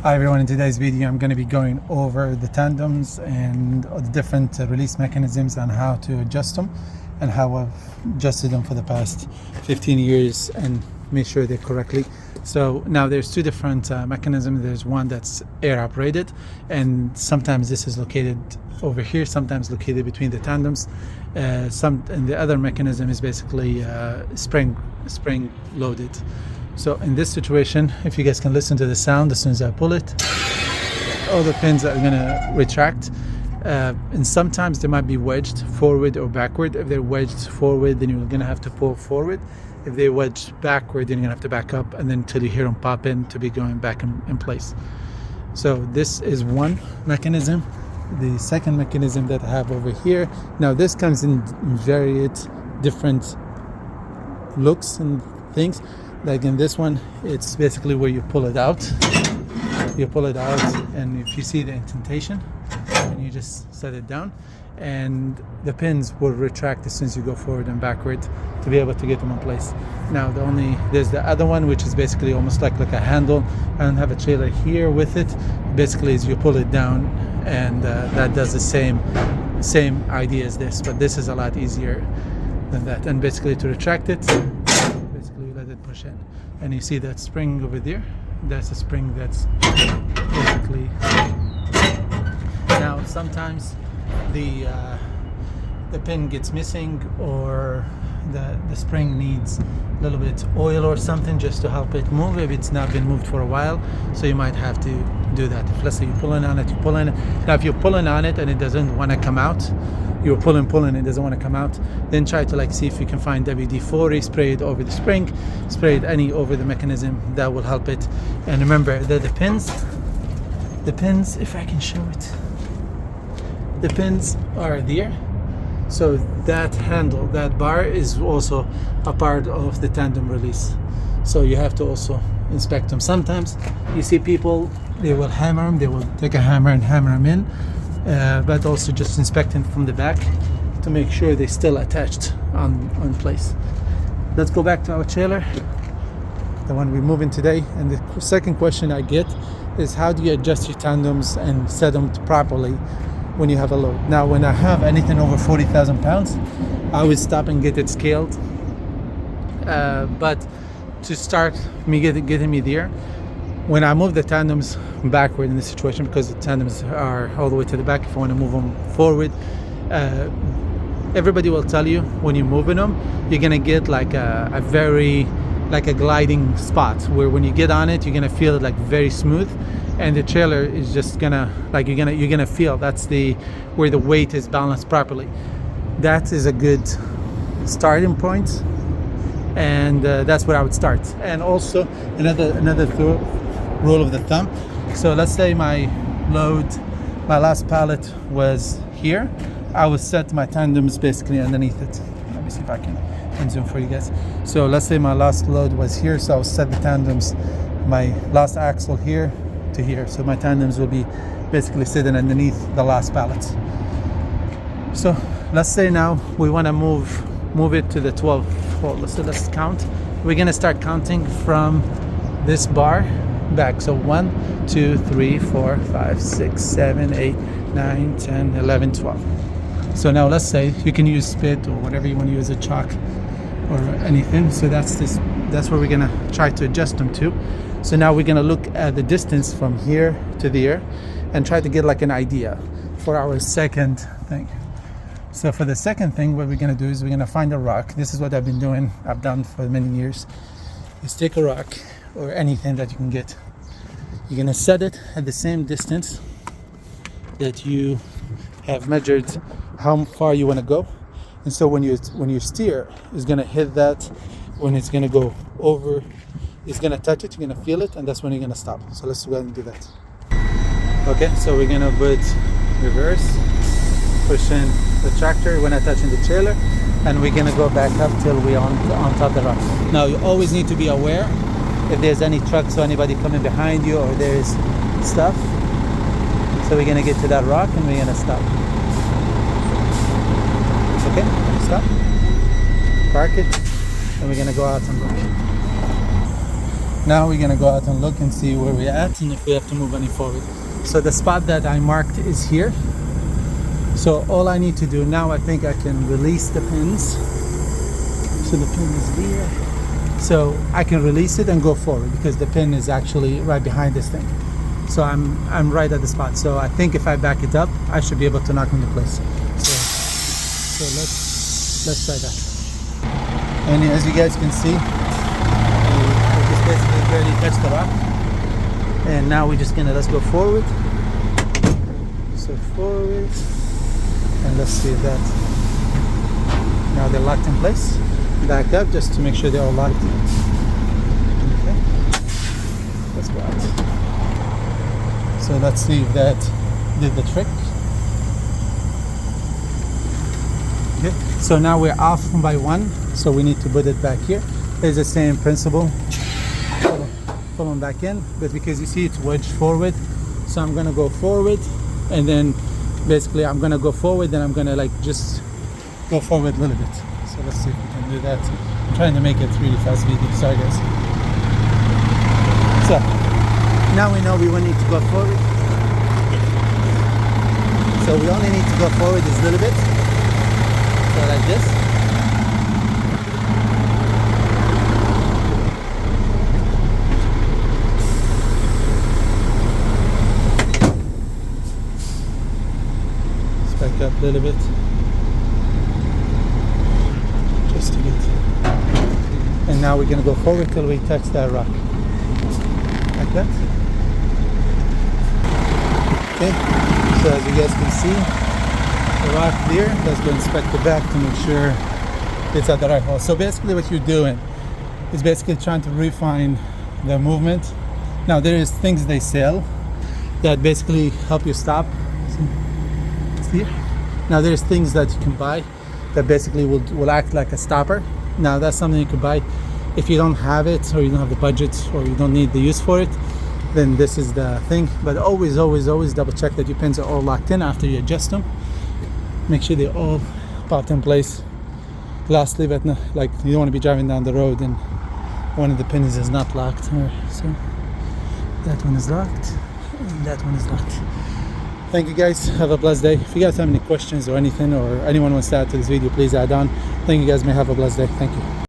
Hi everyone, in today's video I'm going to be going over the tandems and the different release mechanisms and how to adjust them and how I've adjusted them for the past 15 years and make sure they're correctly. So now there's two different mechanisms. There's one that's air operated, and sometimes this is located over here, sometimes located between the tandems. And the other mechanism is basically spring loaded. So in this situation, if you guys can listen to the sound as soon as I pull it, all the pins are gonna retract. And sometimes they might be wedged forward or backward. If they're wedged forward, then you're gonna have to pull forward. If they're wedged backward, then you're gonna have to back up, and then until you hear them pop in to be going back in place. So this is one mechanism. The second mechanism that I have over here, now this comes in various different looks and things. Like in this one, it's basically where you pull it out. You pull it out, and if you see the indentation, and you just set it down, and the pins will retract as soon as you go forward and backward to be able to get them in place. Now there's the other one, which is basically almost like a handle. I don't have a trailer here with it. Basically, is you pull it down, and that does the same idea as this, but this is a lot easier than that. And basically, to retract it, let it push in, and you see that spring over there. That's a spring that's basically. Now sometimes the pin gets missing, or the spring needs a little bit oil or something just to help it move if it's not been moved for a while. So you might have to do that. If let's say you're pulling on it, now if you're pulling on it and it doesn't want to come out, you're pulling, it doesn't want to come out, then try to see if you can find WD-40, spray it over the spring, spray it over the mechanism. That will help it. And remember that the pins, if I can show it, the pins are there. So that handle, that bar, is also a part of the tandem release. So you have to also inspect them. Sometimes you see people, they will hammer them, they will take a hammer and hammer them in. But also just inspecting from the back to make sure they're still attached on place. Let's go back to our trailer, the one we're moving today. And the second question I get is, how do you adjust your tandems and set them properly when you have a load? Now, when I have anything over 40,000 pounds, I would stop and get it scaled. But to start me getting me there, when I move the tandems backward in this situation, because the tandems are all the way to the back, if I want to move them forward, everybody will tell you when you're moving them, you're gonna get like a very gliding spot where when you get on it, you're gonna feel it very smooth, and the trailer is just gonna you're gonna feel that's where the weight is balanced properly. That is a good starting point, and that's where I would start. And also another rule of the thumb. So let's say my last pallet was here. I would set my tandems basically underneath it. Let me see if I can zoom for you guys. So let's say my last load was here, so I'll set the tandems, my last axle here to here. So my tandems will be basically sitting underneath the last pallet. So let's say now we want to move it to the 12 hole. Let's count. We're gonna start counting from this bar back. So 1, 2, 3, 4, 5, 6, 7, 8, 9, 10, 11, 12. So now let's say you can use spit or whatever you want to use, a chalk or anything. So that's where we're gonna try to adjust them to. So now we're gonna look at the distance from here to there and try to get an idea for our second thing. So for the second thing, what we're gonna do is we're gonna find a rock. This is what I've done for many years, is take a rock or anything that you can get. You're gonna set it at the same distance that you have measured how far you want to go, and so when you steer, is gonna hit that. When it's gonna go over, it's gonna touch it. You're gonna feel it, and that's when you're gonna stop. So let's go ahead and do that. Okay, so we're gonna put reverse, push in the tractor when I'm touching the trailer, and we're gonna go back up till we're on top of the rock. Now you always need to be aware if there's any trucks or anybody coming behind you, or there's stuff. So we're gonna get to that rock and we're gonna stop. Okay, stop, park it, and we're gonna go out and look. Now we're gonna go out and look and see where we're at and if we have to move any forward. So the spot that I marked is here. So all I need to do now, I think I can release the pins. So the pin is here. So I can release it and go forward because the pin is actually right behind this thing. So I'm right at the spot. So I think if I back it up, I should be able to knock into place. So let's try that. And as you guys can see, we just basically barely touched the rock. And now we're just gonna, let's go forward. So forward. And let's see if that, now they're locked in place. Back up just to make sure they're all locked. Okay. Let's go out. So let's see if that did the trick. Okay. So now we're off by 1. So we need to put it back here. It's the same principle. Pull them back in, but because you see it's wedged forward, so I'm gonna go forward, and then basically I'm gonna go forward, then I'm gonna like just go forward a little bit. So let's see if we can do that. I'm trying to make it really fast video. Sorry guys. So now we know we will need to go forward. So we only need to go forward this little bit. So like this. Back up a little bit just to get, and now we're going to go forward till we touch that rock like that. Okay, so as you guys can see the rock there, let's go inspect the back to make sure it's at the right hole. So basically what you're doing is basically trying to refine the movement. Now there is things they sell that basically help you stop. Here. Now there's things that you can buy that basically will act like a stopper. Now that's something you can buy. If you don't have it, or you don't have the budget, or you don't need the use for it, then this is the thing. But always double check that your pins are all locked in after you adjust them. Make sure they're all popped in place. Lastly, but no, like you don't want to be driving down the road and one of the pins is not locked. So that one is locked and that one is locked. Thank you guys, have a blessed day. If you guys have any questions or anything, or anyone wants to add to this video, please add on. Thank you guys, may have a blessed day. Thank you.